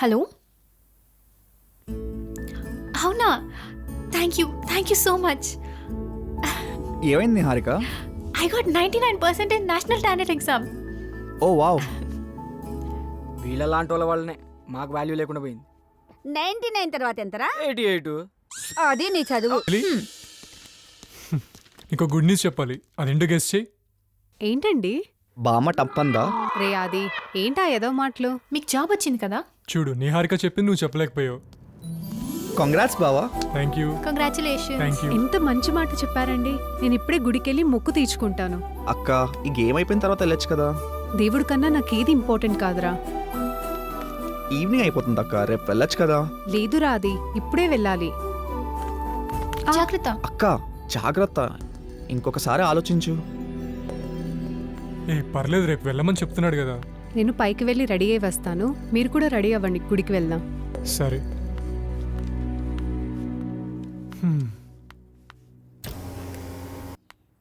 Hello, అవునా? Thank you so much. ఏమైంది Harika? I got 99% in national talent exam. Oh wow. వీళ్ళ లాంటి వాళ్ళ వల్లనే మాకు వాల్యూ లేకుండా పోయింది. 99 తర్వాత ఎంతరా? 88. అది నీ చదువు. ఇంకో గుడ్ న్యూస్ చెప్పాలి, అదేంటో గెస్ట్ చేయి. ఏంటండి బామ్మ టప్పందా? రే ఆది, ఏంటా ఏదో మాటలు? మీకు జాబ్ వచ్చింది కదా? చూడు, నీ హారిక చెప్పింది నువ్వు చెప్పలేకపోయావు. కంగ్రాట్స్ బావా. Thank you. Congratulation. Thank you. ఎంత మంచి మాట చెప్పారండి. నేను ఇప్పుడే గుడికెళ్ళి మొక్కు తీర్చుకుంటాను. అక్క, ఈ గేమ్ అయిపోయిన తర్వాత వెళ్ళొచ్చు కదా. దేవుడి కన్నా నాకేది ఇంపార్టెంట్ కాదురా. ఈవినింగ్ అయిపోతుంది అక్క, రేపు వెళ్ళొచ్చు కదా. లేదురా ఆది, ఇప్పుడే వెళ్ళాలి. జాగ్రత్త. అక్క జాగ్రత్త, ఇంకొకసారి ఆలోచించు. ఏ పర్లేదు, రేపు వెళ్ళమని చెప్తున్నాడు కదా. నేను పైకి వెళ్ళి రెడీ అయి వస్తాను, మీరు కూడా రెడీ అవ్వండి, గుడికి వెళ్దాం. సరే.